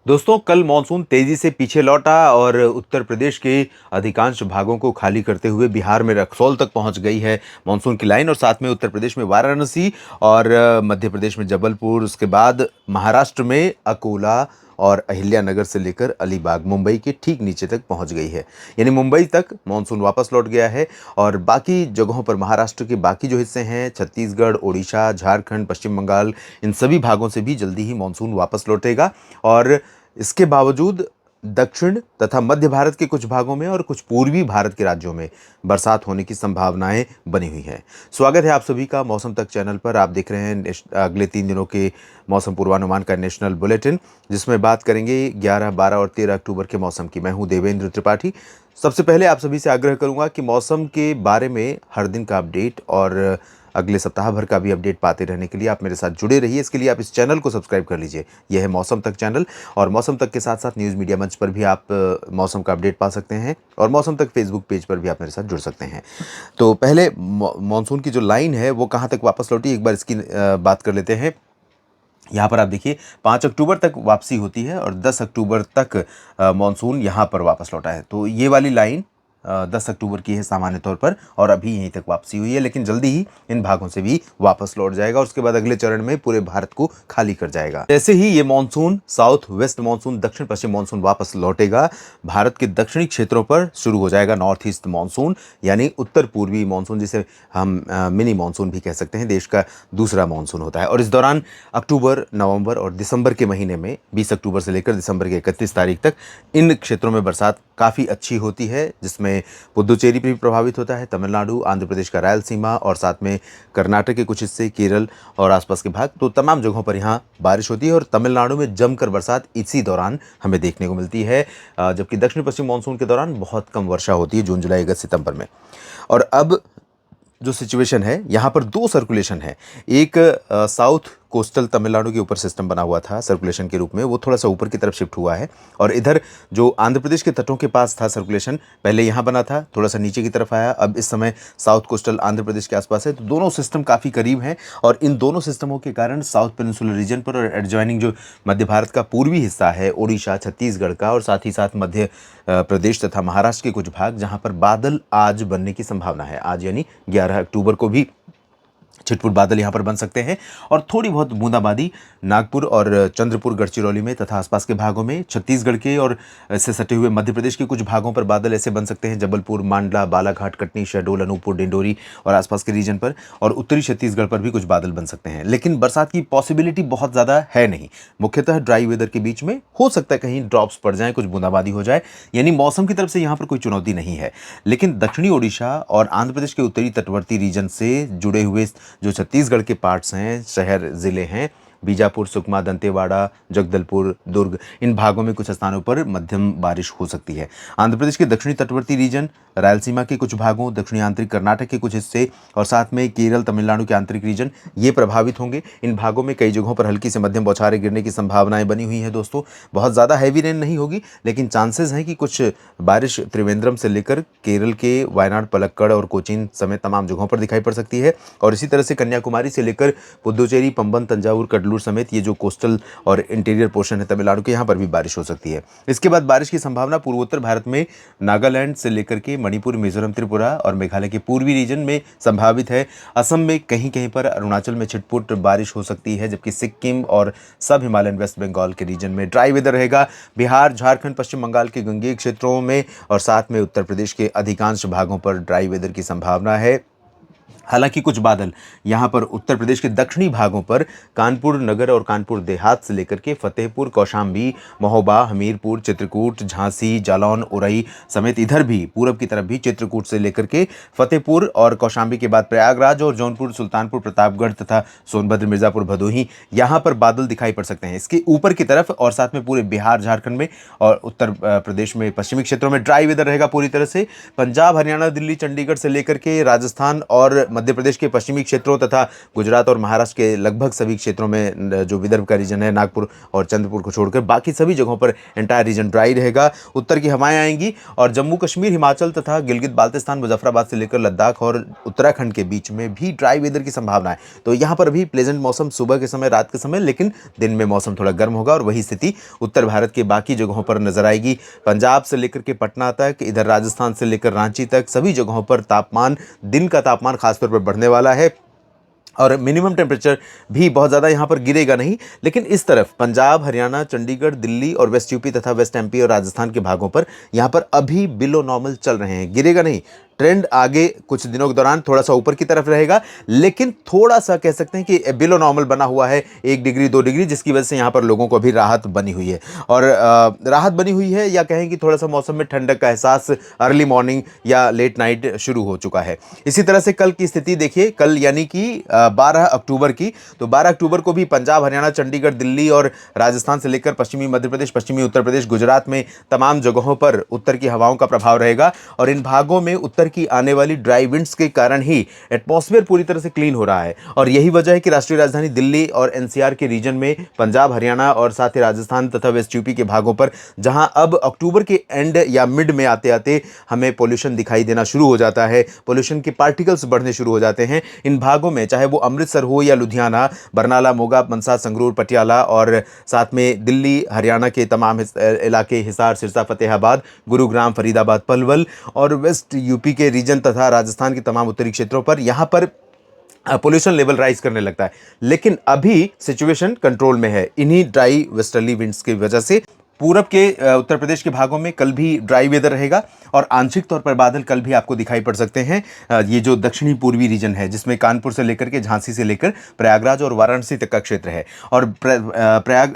दोस्तों, कल मानसून तेजी से पीछे लौटा और उत्तर प्रदेश के अधिकांश भागों को खाली करते हुए बिहार में रक्सौल तक पहुंच गई है मानसून की लाइन। और साथ में उत्तर प्रदेश में वाराणसी और मध्य प्रदेश में जबलपुर, उसके बाद महाराष्ट्र में अकोला और अहिल्यानगर से लेकर अलीबाग मुंबई के ठीक नीचे तक पहुंच गई है। यानी मुंबई तक मानसून वापस लौट गया है। और बाकी जगहों पर महाराष्ट्र के बाकी जो हिस्से हैं, छत्तीसगढ़, ओडिशा, झारखंड, पश्चिम बंगाल, इन सभी भागों से भी जल्दी ही मानसून वापस लौटेगा। और इसके बावजूद दक्षिण तथा मध्य भारत के कुछ भागों में और कुछ पूर्वी भारत के राज्यों में बरसात होने की संभावनाएं बनी हुई हैं। स्वागत है आप सभी का मौसम तक चैनल पर। आप देख रहे हैं अगले 3 दिनों के मौसम पूर्वानुमान का नेशनल बुलेटिन, जिसमें बात करेंगे 11, 12 और 13 अक्टूबर के मौसम की। मैं हूं देवेंद्र त्रिपाठी। सबसे पहले आप सभी से आग्रह करूंगा कि मौसम के बारे में हर दिन का अपडेट और अगले सप्ताह भर का भी अपडेट पाते रहने के लिए आप मेरे साथ जुड़े रहिए। इसके लिए आप इस चैनल को सब्सक्राइब कर लीजिए। यह है मौसम तक चैनल। और मौसम तक के साथ साथ न्यूज़ मीडिया मंच पर भी आप मौसम का अपडेट पा सकते हैं, और मौसम तक फेसबुक पेज पर भी आप मेरे साथ जुड़ सकते हैं। तो पहले मानसून की जो लाइन है वो कहाँ तक वापस लौटी, एक बार इसकी बात कर लेते हैं। यहाँ पर आप देखिए 5 अक्टूबर तक वापसी होती है और 10 अक्टूबर तक मानसून यहाँ पर वापस लौटा है। तो ये वाली लाइन 10 अक्टूबर की है सामान्य तौर पर, और अभी यहीं तक वापसी हुई है, लेकिन जल्दी ही इन भागों से भी वापस लौट जाएगा और उसके बाद अगले चरण में पूरे भारत को खाली कर जाएगा। जैसे ही ये मानसून साउथ वेस्ट मानसून, दक्षिण पश्चिम मानसून वापस लौटेगा, भारत के दक्षिणी क्षेत्रों पर शुरू हो जाएगा नॉर्थ ईस्ट मानसून, यानी उत्तर पूर्वी मानसून, जिसे हम मिनी मानसून भी कह सकते हैं। देश का दूसरा मानसून होता है। और इस दौरान अक्टूबर, नवंबर और दिसंबर के महीने में 20 अक्टूबर से लेकर दिसंबर के 31 तारीख तक इन क्षेत्रों में बरसात काफ़ी अच्छी होती है, जिसमें पुदुचेरी भी प्रभावित होता है, तमिलनाडु, आंध्र प्रदेश का रायलसीमा और साथ में कर्नाटक के कुछ हिस्से, केरल और आसपास के भाग। तो तमाम जगहों पर यहाँ बारिश होती है और तमिलनाडु में जमकर बरसात इसी दौरान हमें देखने को मिलती है, जबकि दक्षिण पश्चिम मानसून के दौरान बहुत कम वर्षा होती है जून, जुलाई, अगस्त, सितंबर में। और अब जो सिचुएशन है, यहाँ पर दो सर्कुलेशन है। एक साउथ कोस्टल तमिलनाडु के ऊपर सिस्टम बना हुआ था सर्कुलेशन के रूप में, वो थोड़ा सा ऊपर की तरफ शिफ्ट हुआ है। और इधर जो आंध्र प्रदेश के तटों के पास था सर्कुलेशन, पहले यहाँ बना था, थोड़ा सा नीचे की तरफ आया, अब इस समय साउथ कोस्टल आंध्र प्रदेश के आसपास है। तो दोनों सिस्टम काफ़ी करीब हैं और इन दोनों सिस्टमों के कारण साउथ पेनिनसुलर रीजन पर और एडजॉइनिंग जो मध्य भारत का पूर्वी हिस्सा है, ओडिशा, छत्तीसगढ़ का और साथ ही साथ मध्य प्रदेश तथा महाराष्ट्र के कुछ भाग, जहाँ पर बादल आज बनने की संभावना है। आज यानी 11 अक्टूबर को भी छिटपुट बादल यहाँ पर बन सकते हैं और थोड़ी बहुत बूंदाबांदी नागपुर और चंद्रपुर, गढ़चिरौली में तथा आसपास के भागों में, छत्तीसगढ़ के और इससे सटे हुए मध्य प्रदेश के कुछ भागों पर बादल ऐसे बन सकते हैं, जबलपुर, मांडला, बालाघाट, कटनी, शहडोल, अनूपपुर, डिंडोरी और आसपास के रीजन पर। और उत्तरी छत्तीसगढ़ पर भी कुछ बादल बन सकते हैं, लेकिन बरसात की पॉसिबिलिटी बहुत ज़्यादा है नहीं। मुख्यतः ड्राई वेदर के बीच में हो सकता है कहीं ड्रॉप्स पड़ जाएं, कुछ बूंदाबांदी हो जाए, यानी मौसम की तरफ से यहाँ पर कोई चुनौती नहीं है। लेकिन दक्षिणी ओडिशा और आंध्र प्रदेश के उत्तरी तटवर्ती रीजन से जुड़े हुए जो छत्तीसगढ़ के पार्ट्स हैं, शहर, ज़िले हैं, बीजापुर, सुकमा, दंतेवाड़ा, जगदलपुर, दुर्ग, इन भागों में कुछ स्थानों पर मध्यम बारिश हो सकती है। आंध्र प्रदेश के दक्षिणी तटवर्ती रीजन, रायलसीमा के कुछ भागों, दक्षिणी आंतरिक कर्नाटक के कुछ हिस्से और साथ में केरल, तमिलनाडु के आंतरिक रीजन, ये प्रभावित होंगे। इन भागों में कई जगहों पर हल्की से मध्यम बौछारें गिरने की संभावनाएं बनी हुई है दोस्तों। बहुत ज़्यादा हैवी रेन नहीं होगी, लेकिन चांसेस हैं कि कुछ बारिश त्रिवेंद्रम से लेकर केरल के वायनाड, पलक्कड़ और कोचीन समेत तमाम जगहों पर दिखाई पड़ सकती है। और इसी तरह से कन्याकुमारी से लेकर पुदुचेरी, पंबन, तंजावुर, कडलूर समेत ये जो कोस्टल और इंटीरियर पोर्शन है तमिलनाडु के, यहाँ पर भी बारिश हो सकती है। इसके बाद बारिश की संभावना पूर्वोत्तर भारत में नागालैंड से लेकर के मणिपुर, मिजोरम, त्रिपुरा और मेघालय के पूर्वी रीजन में संभावित है। असम में कहीं कहीं पर, अरुणाचल में छिटपुट बारिश हो सकती है, जबकि सिक्किम और सब हिमालयन वेस्ट बंगाल के रीजन में ड्राई वेदर रहेगा। बिहार, झारखंड, पश्चिम बंगाल के गंगेय क्षेत्रों में और साथ में उत्तर प्रदेश के अधिकांश भागों पर ड्राई वेदर की संभावना है। हालांकि कुछ बादल यहाँ पर उत्तर प्रदेश के दक्षिणी भागों पर, कानपुर नगर और कानपुर देहात से लेकर के फतेहपुर, कौशाम्बी, महोबा, हमीरपुर, चित्रकूट, झांसी, जालौन, उरई समेत इधर भी पूरब की तरफ भी चित्रकूट से लेकर के फतेहपुर और कौशाम्बी के बाद प्रयागराज और जौनपुर, सुल्तानपुर, प्रतापगढ़ तथा सोनभद्र, मिर्जापुर, भदोही, यहाँ पर बादल दिखाई पड़ सकते हैं। इसके ऊपर की तरफ और साथ में पूरे बिहार, झारखंड में और उत्तर प्रदेश में पश्चिमी क्षेत्रों में ड्राई वेदर रहेगा पूरी तरह से। पंजाब, हरियाणा, दिल्ली, चंडीगढ़ से लेकर के राजस्थान और मध्य प्रदेश के पश्चिमी क्षेत्रों तथा गुजरात और महाराष्ट्र के लगभग सभी क्षेत्रों में जो विदर्भ का रीजन है, नागपुर और चंद्रपुर को छोड़कर बाकी सभी जगहों पर एंटायर रीजन ड्राई रहेगा। उत्तर की हवाएं आएंगी और जम्मू कश्मीर, हिमाचल तथा गिलगित बाल्टिस्तान, मुजफ्फराबाद से लेकर लद्दाख और उत्तराखंड के बीच में भी ड्राई वेदर की संभावना है। तो यहाँ पर भी प्लेजेंट मौसम सुबह के समय, रात के समय, लेकिन दिन में मौसम थोड़ा गर्म होगा और वही स्थिति उत्तर भारत के बाकी जगहों पर नजर आएगी। पंजाब से लेकर के पटना तक, इधर राजस्थान से लेकर रांची तक सभी जगहों पर तापमान, दिन का तापमान खासतौर पर बढ़ने वाला है और मिनिमम टेम्परेचर भी बहुत ज़्यादा यहाँ पर गिरेगा नहीं। लेकिन इस तरफ पंजाब, हरियाणा, चंडीगढ़, दिल्ली और वेस्ट यूपी तथा वेस्ट एमपी और राजस्थान के भागों पर यहाँ पर अभी बिलो नॉर्मल चल रहे हैं, गिरेगा नहीं। ट्रेंड आगे कुछ दिनों के दौरान थोड़ा सा ऊपर की तरफ रहेगा, लेकिन थोड़ा सा कह सकते हैं कि बिलो नॉर्मल बना हुआ है 1 डिग्री 2 डिग्री, जिसकी वजह से यहाँ पर लोगों को अभी राहत बनी हुई है। और राहत बनी हुई है या कहें कि थोड़ा सा मौसम में ठंडक का एहसास अर्ली मॉर्निंग या लेट नाइट शुरू हो चुका है। इसी तरह से कल की स्थिति देखिए, कल यानी कि 12 अक्टूबर की, तो 12 अक्टूबर को भी पंजाब, हरियाणा, चंडीगढ़, दिल्ली और राजस्थान से लेकर पश्चिमी मध्य प्रदेश, पश्चिमी उत्तर प्रदेश, गुजरात में तमाम जगहों पर उत्तर की हवाओं का प्रभाव रहेगा और इन भागों में उत्तर की आने वाली ड्राई विंड्स के कारण ही एटमॉस्फेयर पूरी तरह से क्लीन हो रहा है। और यही वजह है कि राष्ट्रीय राजधानी दिल्ली और एनसीआर के रीजन में, पंजाब, हरियाणा और साथ ही राजस्थान तथा वेस्ट यूपी के भागों पर, जहां अब अक्टूबर के एंड या मिड में आते आते हमें पोल्यूशन दिखाई देना शुरू हो जाता है, पोल्यूशन के पार्टिकल्स बढ़ने शुरू हो जाते हैं, इन भागों में चाहे वो अमृतसर हो या लुधियाना, बरनाला, मोगा, मनसा, संगरूर, पटियाला और साथ में दिल्ली, हरियाणा के तमाम इलाके, हिसार, सिरसा, फतेहाबाद, गुरुग्राम, फरीदाबाद, पलवल और वेस्ट यूपी के रीजन तथा राजस्थान के तमाम उत्तरी क्षेत्रों पर, यहां पर पोल्यूशन लेवल राइज करने लगता है। लेकिन अभी सिचुएशन कंट्रोल में है इन्हीं ड्राई वेस्टर्ली विंड्स की वजह से। पूरब के उत्तर प्रदेश के भागों में कल भी ड्राई वेदर रहेगा और आंशिक तौर पर बादल कल भी आपको दिखाई पड़ सकते हैं। ये जो दक्षिणी पूर्वी रीजन है, जिसमें कानपुर से लेकर के झांसी से लेकर प्रयागराज और वाराणसी तक का क्षेत्र है, और प्रयाग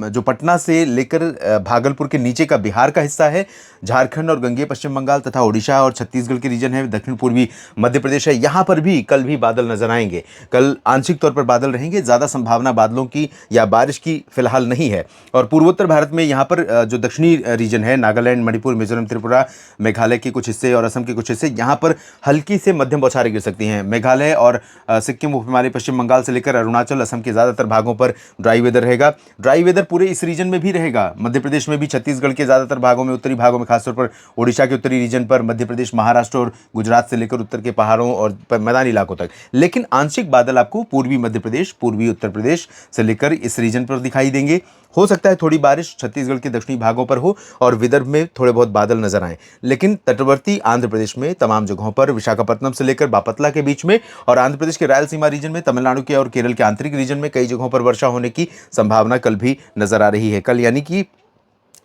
जो पटना से लेकर भागलपुर के नीचे का बिहार का हिस्सा है, झारखंड और गंगेय पश्चिम बंगाल तथा ओडिशा और छत्तीसगढ़ के रीजन है, दक्षिण पूर्वी मध्य प्रदेश है, यहाँ पर भी कल भी बादल नजर आएंगे। कल आंशिक तौर पर बादल रहेंगे, ज़्यादा संभावना बादलों की या बारिश की फिलहाल नहीं है। और पूर्वोत्तर भारत में यहाँ पर जो दक्षिणी रीजन है, नागालैंड, मणिपुर, मिजोरम, त्रिपुरा, मेघालय के कुछ हिस्से और असम के कुछ हिस्से, यहाँ पर हल्की से मध्यम बौछारें गिर सकती हैं। मेघालय और सिक्किम, उप हिमालय, पश्चिम बंगाल से लेकर अरुणाचल, असम के ज़्यादातर भागों पर ड्राई वेदर रहेगा। ड्राई वेदर पूरे इस रीजन में भी रहेगा, मध्य प्रदेश में भी, छत्तीसगढ़ के ज़्यादातर भागों में, उत्तरी भागों में, खासतौर पर ओडिशा के उत्तरी रीजन पर, मध्य प्रदेश, महाराष्ट्र और गुजरात से लेकर उत्तर के पहाड़ों और मैदानी इलाकों तक। लेकिन आंशिक बादल आपको पूर्वी मध्य प्रदेश, पूर्वी उत्तर प्रदेश से लेकर इस रीजन पर दिखाई देंगे। हो सकता है थोड़ी बारिश छत्तीसगढ़ के दक्षिणी भागों पर हो और विदर्भ में थोड़े बहुत बादल नजर आए, लेकिन तटवर्ती आंध्र प्रदेश में तमाम जगहों पर, विशाखापट्टनम से लेकर बापतला के बीच में और आंध्र प्रदेश के रायलसीमा रीजन में, तमिलनाडु के और केरल के आंतरिक रीजन में कई जगहों पर वर्षा होने की संभावना कल भी नजर आ रही है। कल यानी कि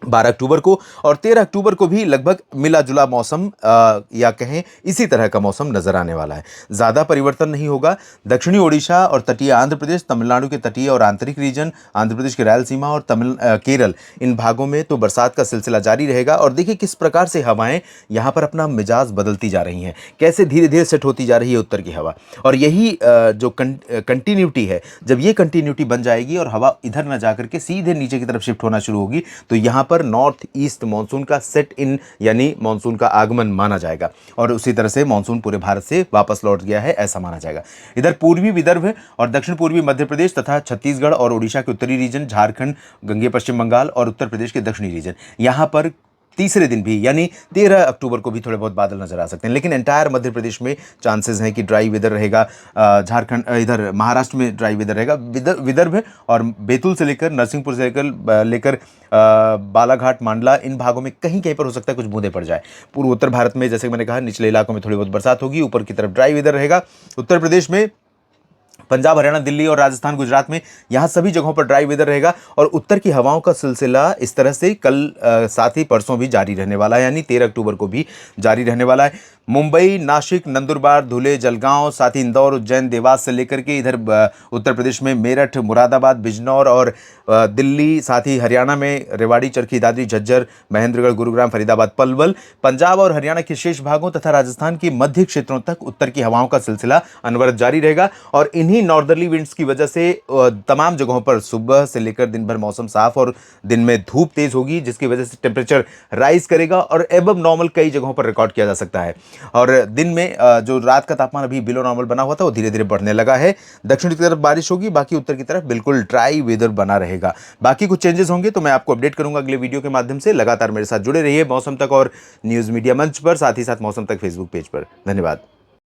12 अक्टूबर को और 13 अक्टूबर को भी लगभग मिला जुला मौसम या कहें इसी तरह का मौसम नजर आने वाला है। ज़्यादा परिवर्तन नहीं होगा। दक्षिणी ओडिशा और तटीय आंध्र प्रदेश, तमिलनाडु के तटीय और आंतरिक रीजन, आंध्र प्रदेश के रायलसीमा और केरल, इन भागों में तो बरसात का सिलसिला जारी रहेगा। और देखिए किस प्रकार से हवाएं यहाँ पर अपना मिजाज बदलती जा रही हैं, कैसे धीरे धीरे सेट होती जा रही है उत्तर की हवा। और यही जो कंटिन्यूटी है, जब ये कंटिन्यूटी बन जाएगी और हवा इधर न जाकर के सीधे नीचे की तरफ शिफ्ट होना शुरू होगी, तो यहाँ पर नॉर्थ ईस्ट मॉनसून का सेट इन यानी मॉनसून का आगमन माना जाएगा और उसी तरह से मॉनसून पूरे भारत से वापस लौट गया है, ऐसा माना जाएगा। इधर पूर्वी विदर्भ और दक्षिण पूर्वी मध्य प्रदेश तथा छत्तीसगढ़ और ओडिशा के उत्तरी रीजन, झारखंड, गंगेय पश्चिम बंगाल और उत्तर प्रदेश के दक्षिणी रीजन, यहाँ पर तीसरे दिन भी यानी 13 अक्टूबर को भी थोड़े बहुत बादल नजर आ सकते हैं। लेकिन एंटायर मध्य प्रदेश में चांसेस हैं कि ड्राई वेदर रहेगा। झारखंड, इधर महाराष्ट्र में ड्राई वेदर रहेगा। विदर्भ और बैतूल से लेकर नरसिंहपुर से लेकर बालाघाट, मांडला, इन भागों में कहीं कहीं पर हो सकता है कुछ बूंदें पड़ जाए। पूर्व उत्तर भारत में जैसे मैंने कहा निचले इलाकों में थोड़ी बहुत बरसात होगी, ऊपर की तरफ ड्राई वेदर रहेगा। उत्तर प्रदेश में पंजाब, हरियाणा, दिल्ली और राजस्थान, गुजरात में यहाँ सभी जगहों पर ड्राई वेदर रहेगा और उत्तर की हवाओं का सिलसिला इस तरह से कल साथ ही परसों भी जारी रहने वाला है, यानी 13 अक्टूबर को भी जारी रहने वाला है। मुंबई, नासिक, नंदुरबार, धुले, जलगांव, साथ ही इंदौर, उज्जैन, देवास से लेकर के इधर उत्तर प्रदेश में मेरठ, मुरादाबाद, बिजनौर और दिल्ली, साथ ही हरियाणा में रेवाड़ी, चरखी दादरी, झज्जर, महेंद्रगढ़, गुरुग्राम, फरीदाबाद, पलवल, पंजाब और हरियाणा के शेष भागों तथा राजस्थान के मध्य क्षेत्रों तक उत्तर की हवाओं का सिलसिला अनवरत जारी रहेगा। और इन्हीं नॉर्दर्ली विंड्स की वजह से तमाम जगहों पर सुबह से लेकर दिन भर मौसम साफ और दिन में धूप तेज होगी, जिसकी वजह से टेम्परेचर राइज करेगा और एबव नॉर्मल कई जगहों पर रिकॉर्ड किया जा सकता है। और दिन में जो रात का तापमान अभी बिलो नॉर्मल बना हुआ था वो धीरे धीरे बढ़ने लगा है। दक्षिण की तरफ बारिश होगी, बाकी उत्तर की तरफ बिल्कुल ड्राई वेदर बना रहेगा। बाकी कुछ चेंजेस होंगे तो मैं आपको अपडेट करूंगा अगले वीडियो के माध्यम से। लगातार मेरे साथ जुड़े रहिए मौसम तक और न्यूज़ मीडिया मंच पर, साथ ही साथ मौसम तक फेसबुक पेज पर। धन्यवाद।